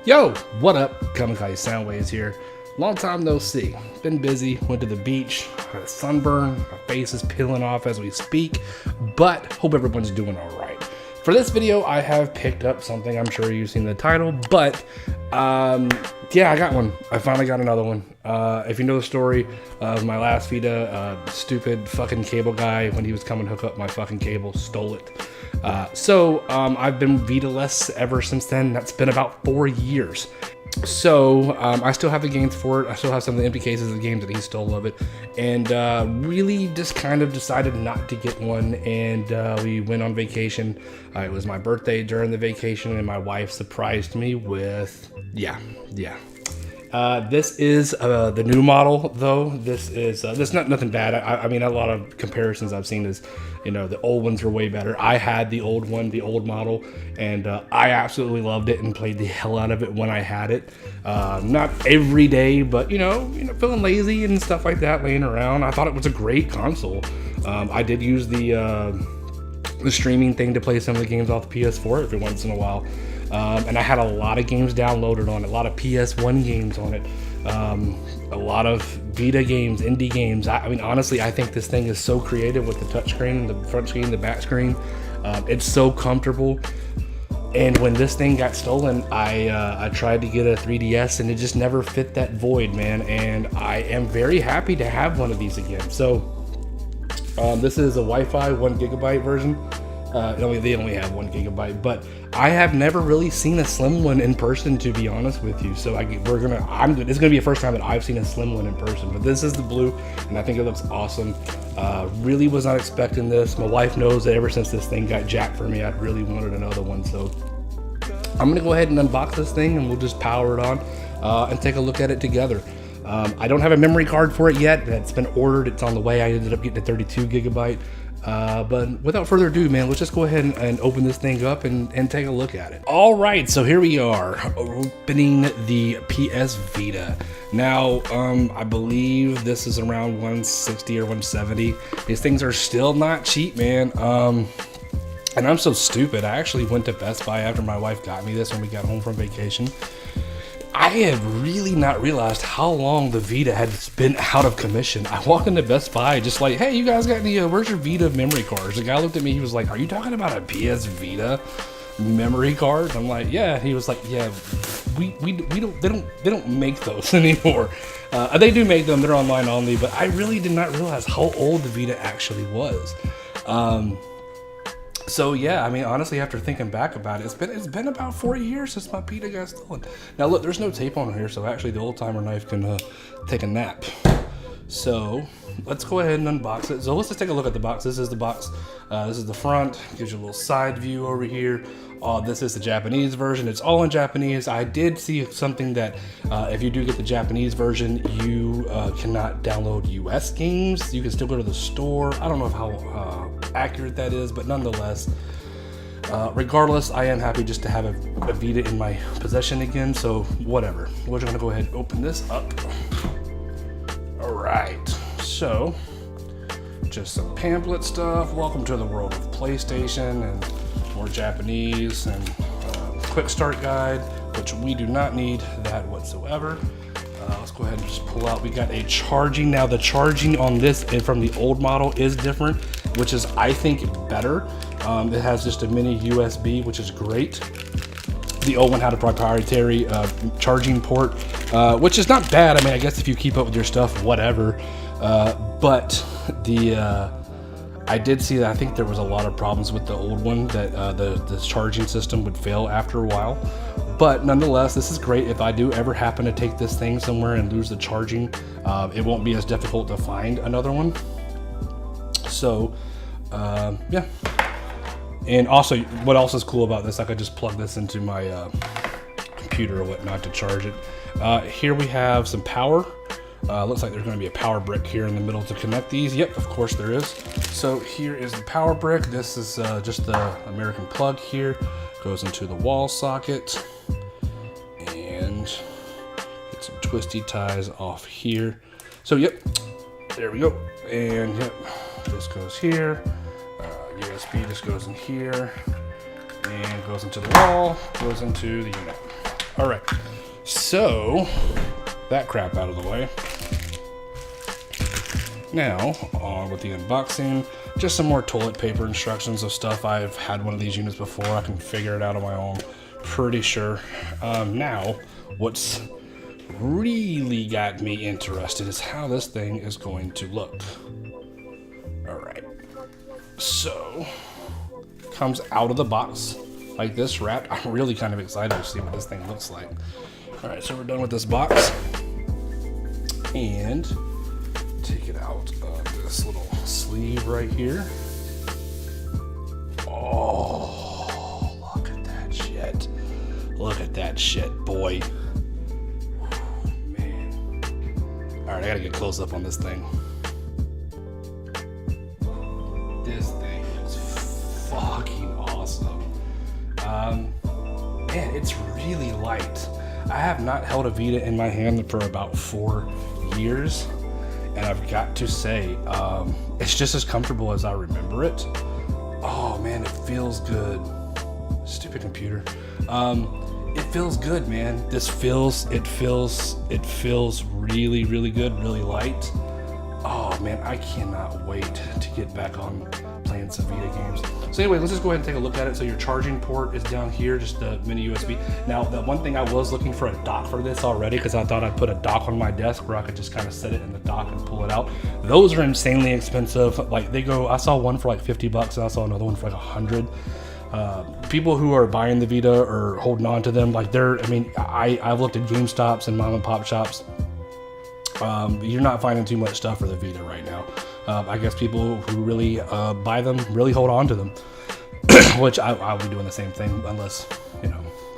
Yo, what up? Kamikaze Soundwaves here. Long time no see. Been busy, went to the beach, had a sunburn, my face is peeling off as we speak, but hope everyone's doing all right. For this video, I have picked up something, I'm sure you've seen the title, but yeah, I got one. I finally got another one. If you know the story of my last Vita, stupid fucking cable guy, when he was coming to hook up my fucking cable, stole it. So I've been Vita-less ever since then. That's been about 4 years. So I still have the games for it. I still have some of the empty cases of the games that he stole of it, and really just kind of decided not to get one. And we went on vacation. It was my birthday during the vacation, and my wife surprised me with this is the new model, though. This is not nothing bad. I mean, a lot of comparisons I've seen is, you know, the old ones are way better. I had the old one, the old model, and I absolutely loved it and played the hell out of it when I had it. Not every day, but you know, feeling lazy and stuff like that, laying around. I thought it was a great console. I did use the streaming thing to play some of the games off the PS4 every once in a while. And I had a lot of games downloaded on it, a lot of PS1 games on it, a lot of Vita games, indie games. I mean, honestly, I think this thing is so creative with the touchscreen, the front screen, the back screen. It's so comfortable. And when this thing got stolen, I tried to get a 3DS, and it just never fit that void, man. And I am very happy to have one of these again. So this is a Wi-Fi 1 gigabyte version. They only have 1 gigabyte, but I have never really seen a slim one in person, to be honest with you. So it's gonna be the first time that I've seen a slim one in person. But this is the blue, and I think it looks awesome. Really was not expecting this. My wife knows that ever since this thing got jacked for me, I really wanted another one. So I'm gonna go ahead and unbox this thing, and we'll just power it on and take a look at it together. I don't have a memory card for it yet. It's been ordered. It's on the way. I ended up getting a 32 gigabyte. But without further ado, man, let's just go ahead and open this thing up and take a look at it. All right, so here we are, opening the PS Vita. Now, I believe this is around 160 or 170. These things are still not cheap, man. And I'm so stupid. I actually went to Best Buy after my wife got me this when we got home from vacation. I had really not realized how long the Vita had been out of commission. I walked into Best Buy just like, hey, you guys got any, where's your Vita memory cards? The guy looked at me, he was like, are you talking about a PS Vita memory card? I'm like, yeah. He was like, yeah, they don't make those anymore. They do make them, they're online only, but I really did not realize how old the Vita actually was. So yeah, I mean, honestly, after thinking back about it, it's been about 4 years since my Vita got stolen. Now look, there's no tape on here, so actually the old timer knife can take a nap. So let's go ahead and unbox it. So let's just take a look at the box. This is the box. This is the front. Gives you a little side view over here. This is the Japanese version. It's all in Japanese. I did see something that if you do get the Japanese version, you cannot download US games. You can still go to the store. I don't know how accurate that is, but nonetheless, regardless, I am happy just to have a Vita in my possession again. So whatever. We're just gonna go ahead and open this up. All right. So just some pamphlet stuff. Welcome to the world of PlayStation, and more Japanese, and quick start guide, which we do not need that whatsoever. Let's go ahead and just pull out. We got a charging. Now the charging on this and from the old model is different, which is, I think, better. It has just a mini USB, which is great. The old one had a proprietary charging port, which is not bad. I mean, I guess if you keep up with your stuff, whatever. But I did see that I think there was a lot of problems with the old one, that the charging system would fail after a while. But nonetheless, this is great. If I do ever happen to take this thing somewhere and lose the charging, it won't be as difficult to find another one. So, yeah. And also, what else is cool about this, I could just plug this into my computer or whatnot to charge it. Here we have some power. Looks like there's going to be a power brick here in the middle to connect these. Yep, of course there is. So here is the power brick. This is just the American plug here. Goes into the wall socket. And get some twisty ties off here. So yep, there we go. And yep, this goes here. USB just goes in here. And goes into the wall, goes into the unit. All right, so that crap out of the way. Now, on with the unboxing, just some more toilet paper instructions of stuff. I've had one of these units before. I can figure it out on my own, pretty sure. Now, what's really got me interested is how this thing is going to look. All right, so comes out of the box like this wrapped. I'm really kind of excited to see what this thing looks like. All right, so we're done with this box and take it out of this little sleeve right here. Oh, look at that shit. Look at that shit, boy. Man. All right, I gotta get close up on this thing. This thing is fucking awesome. Man, it's really light. I have not held a Vita in my hand for about 4 years, and I've got to say, it's just as comfortable as I remember it. Oh man, it feels good. Stupid computer. It feels good, man. It feels really, really good, really light. Oh man, I cannot wait to get back on playing some Vita games. So anyway, let's just go ahead and take a look at it. So your charging port is down here, just the mini USB. Now, the one thing I was looking for a dock for this already, because I thought I'd put a dock on my desk where I could just kind of set it in the dock and pull it out. Those are insanely expensive. Like they go, I saw one for like 50 bucks and I saw another one for like 100. People who are buying the Vita or holding on to them, like I've looked at GameStops and mom and pop shops. You're not finding too much stuff for the Vita right now. I guess people who really buy them really hold on to them, which I'll be doing the same thing unless,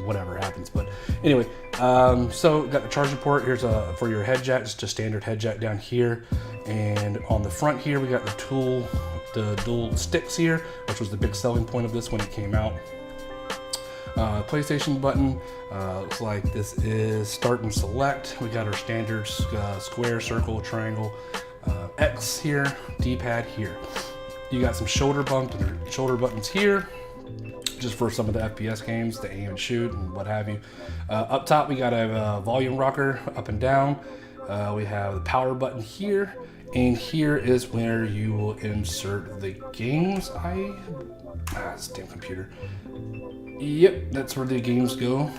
whatever happens. But anyway, so got the charging port. Here's for your head jack, just a standard head jack down here. And on the front here, we got the dual sticks here, which was the big selling point of this when it came out. PlayStation button, looks like this is start and select. We got our standard square, circle, triangle, X here, D-pad here. You got some shoulder buttons here, just for some of the FPS games, the aim and shoot and what have you. Up top, we got a volume rocker up and down. We have the power button here, and here is where you will insert the games. This damn computer. Yep, that's where the games go.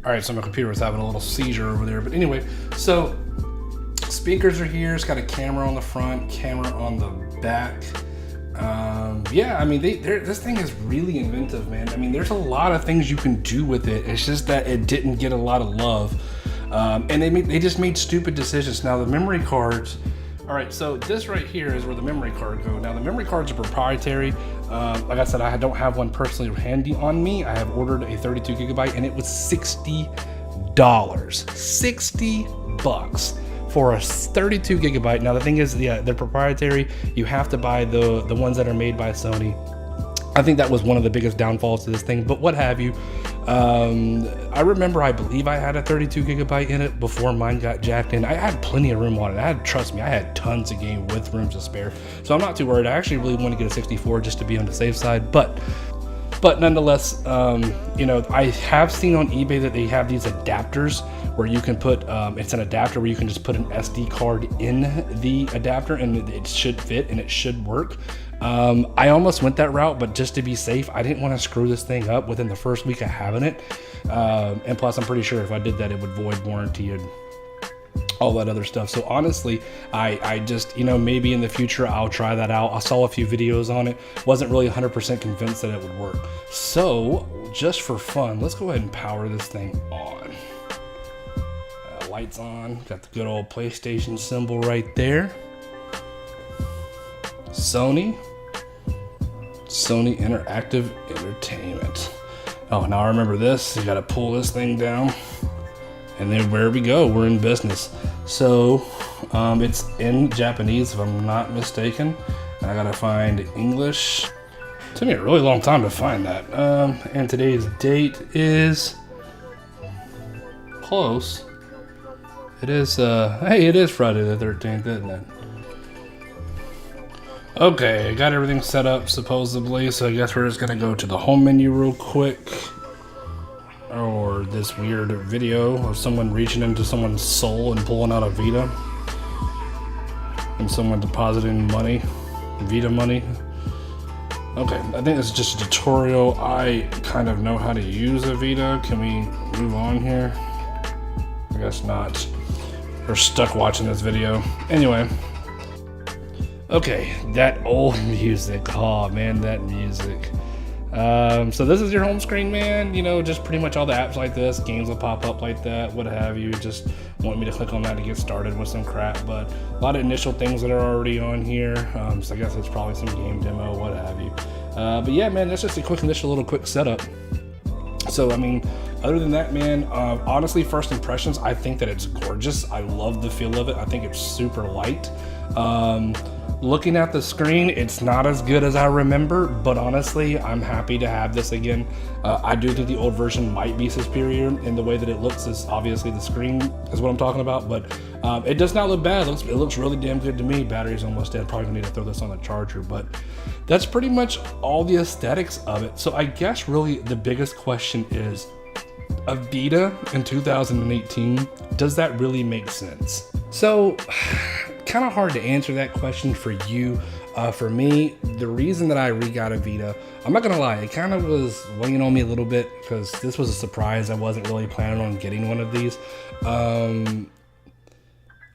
All right, so my computer was having a little seizure over there, but anyway, so speakers are here. It's got a camera on the front, camera on the back. Yeah, I mean, this thing is really inventive, man. I mean, there's a lot of things you can do with it. It's just that it didn't get a lot of love, and they just made stupid decisions. Now the memory cards. All right, so this right here is where the memory card goes. Now the memory cards are proprietary. Like I said, I don't have one personally handy on me. I have ordered a 32 gigabyte and it was $60. 60 bucks for a 32 gigabyte. Now the thing is, yeah, they're proprietary. You have to buy the ones that are made by Sony. I think that was one of the biggest downfalls to this thing, but what have you. I remember, I believe I had a 32 gigabyte in it before mine got jacked in. I had plenty of room on it. Trust me, I had tons of game with rooms to spare. So I'm not too worried. I actually really want to get a 64 just to be on the safe side, but nonetheless, I have seen on eBay that they have these adapters where you can put, it's an adapter where you can just put an SD card in the adapter and it should fit and it should work. I almost went that route, but just to be safe, I didn't want to screw this thing up within the first week of having it. And plus, I'm pretty sure if I did that, it would void warranty and all that other stuff. So honestly, I just, maybe in the future I'll try that out. I saw a few videos on it. Wasn't really 100% convinced that it would work. So just for fun, let's go ahead and power this thing on. Lights on, got the good old PlayStation symbol right there. Sony Interactive Entertainment. Oh, now I remember this. You got to pull this thing down, and then where we go, we're in business. So it's in Japanese, if I'm not mistaken. And I gotta find English. It took me a really long time to find that. And today's date is close. It is. Hey, it is Friday the 13th, isn't it? Okay, I got everything set up supposedly, so I guess we're just gonna go to the home menu real quick. or this weird video of someone reaching into someone's soul and pulling out a Vita, and someone depositing money, Vita money. Okay, I think it's just a tutorial. I kind of know how to use a Vita. Can we move on here? I guess not. We're stuck watching this video. Anyway. Okay, that old music. Oh man, that music. So this is your home screen, man. You know, just pretty much all the apps like this, games will pop up like that, what have you. Just want me to click on that to get started with some crap, but a lot of initial things that are already on here. So I guess it's probably some game demo, what have you. But yeah, man, that's just a quick little quick setup. So I mean, other than that, man, honestly, first impressions, I think that it's gorgeous. I love the feel of it. I think it's super light. Looking at the screen, it's not as good as I remember, but honestly, I'm happy to have this again. I do think the old version might be superior in the way that it looks. Is obviously the screen is what I'm talking about, but it does not look bad. It looks really damn good to me. Battery's almost dead. Probably gonna need to throw this on the charger, but that's pretty much all the aesthetics of it. So I guess really the biggest question is, a Vita in 2018, does that really make sense? So kind of hard to answer that question for you. For me, the reason that I got a Vita, I'm not gonna lie, it kind of was weighing on me a little bit because this was a surprise. I wasn't really planning on getting one of these.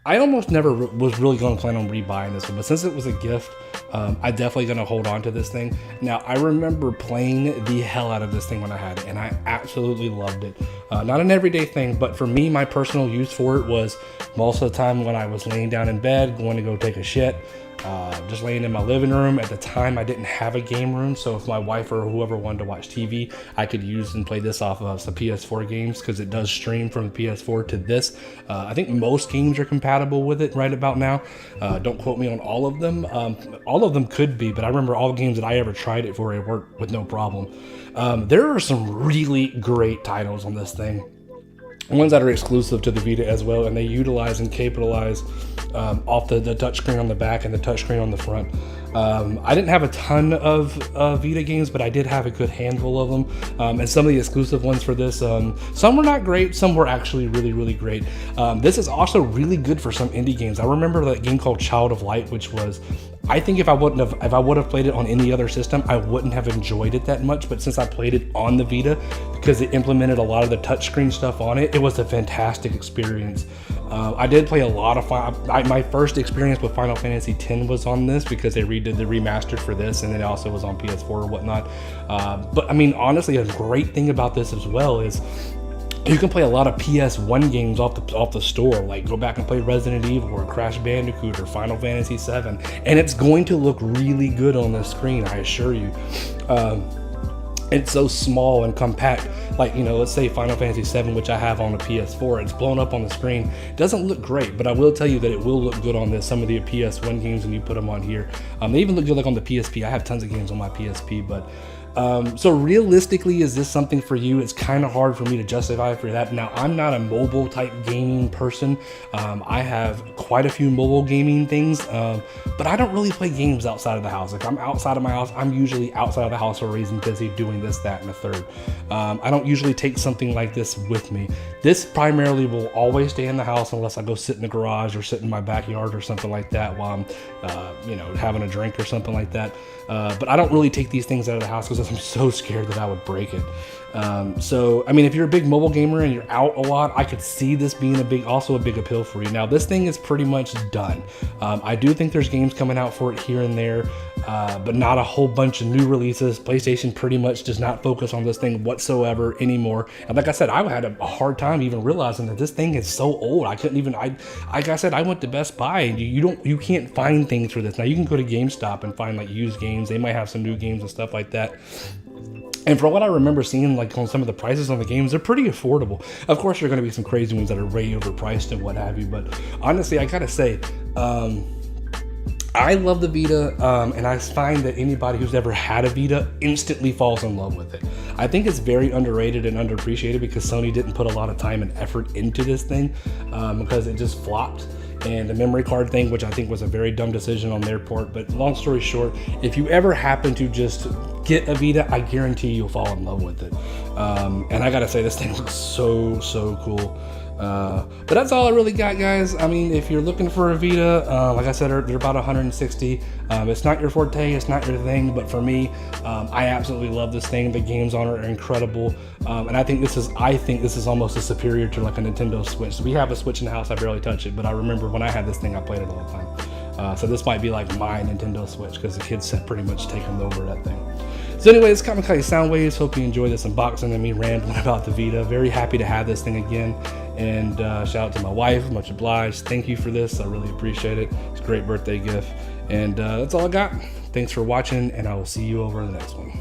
I almost never was really going to plan on rebuying this one, but since it was a gift, I'm definitely going to hold on to this thing. Now, I remember playing the hell out of this thing when I had it, and I absolutely loved it. Not an everyday thing, but for me, my personal use for it was most of the time when I was laying down in bed, going to go take a shit, just laying in my living room. At the time, I didn't have a game room, so if my wife or whoever wanted to watch TV, I could use and play this off of some PS4 games because it does stream from the PS4 to this. I think most games are compatible with it right about now. Don't quote me on all of them. All of them could be, but I remember all the games that I ever tried it for, it worked with no problem. There are some really great titles on this thing. Ones that are exclusive to the Vita as well, and they utilize and capitalize off the touchscreen on the back and the touchscreen on the front. I didn't have a ton of Vita games, but I did have a good handful of them, and some of the exclusive ones for this, some were not great, some were actually really, really great. This is also really good for some indie games. I remember that game called Child of Light, which was, I think if I would have played it on any other system, I wouldn't have enjoyed it that much. But since I played it on the Vita, because it implemented a lot of the touchscreen stuff on it, it was a fantastic experience. I did play a lot of my first experience with Final Fantasy X was on this because they redid the remastered for this, and then it also was on PS4 or whatnot. But I mean, honestly, a great thing about this as well is you can play a lot of PS1 games off the store, like go back and play Resident Evil or Crash Bandicoot or Final Fantasy VII, and it's going to look really good on the screen, I assure you. It's so small and compact, like, you know, let's say Final Fantasy VII, which I have on a PS4, it's blown up on the screen. It doesn't look great, but I will tell you that it will look good on this. Some of the PS1 games when you put them on here, they even look good like on the PSP. I have tons of games on my PSP, but so realistically, is this something for you? It's kind of hard for me to justify for that. Now, I'm not a mobile type gaming person. I have quite a few mobile gaming things, but I don't really play games outside of the house. If I'm outside of my house, I'm usually outside of the house for a reason, busy doing this, that, and the third. I don't usually take something like this with me. This primarily will always stay in the house unless I go sit in the garage or sit in my backyard or something like that while I'm, you know, having a drink or something like that. But I don't really take these things out of the house because I'm so scared that I would break it. So, I mean, if you're a big mobile gamer and you're out a lot, I could see this being also a big appeal for you. Now, this thing is pretty much done. I do think there's games coming out for it here and there, but not a whole bunch of new releases. PlayStation pretty much does not focus on this thing whatsoever anymore. And like I said, I had a hard time even realizing that this thing is so old. I couldn't even, like I said, I went to Best Buy and you can't find things for this. Now you can go to GameStop and find like used games. They might have some new games and stuff like that. And for what I remember seeing, like on some of the prices on the games, they're pretty affordable. Of course, there are going to be some crazy ones that are way overpriced and what have you. But honestly, I gotta say, I love the Vita, and I find that anybody who's ever had a Vita instantly falls in love with it. I think it's very underrated and underappreciated because Sony didn't put a lot of time and effort into this thing because it just flopped. and the memory card thing, which I think was a very dumb decision on their part. But long story short, if you ever happen to just get a Vita, I guarantee you'll fall in love with it. And I gotta say, this thing looks so cool. But that's all I really got, guys. I mean, if you're looking for a Vita, like I said, they're about 160. It's not your forte, it's not your thing, but for me, I absolutely love this thing. The games on it are incredible, and I think this is almost as superior to like a Nintendo Switch. So we have a Switch in the house. I barely touch it, but I remember when I had this thing, I played it all the time. So this might be like my Nintendo Switch, because the kids have pretty much taken over that thing. So anyway, it's Kamikaze Soundwaves. Hope you enjoyed this unboxing and me rambling about the Vita. Very happy to have this thing again. And shout out to my wife, much obliged. Thank you for this, I really appreciate it. It's a great birthday gift. And that's all I got. Thanks for watching, and I will see you over in the next one.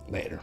Later.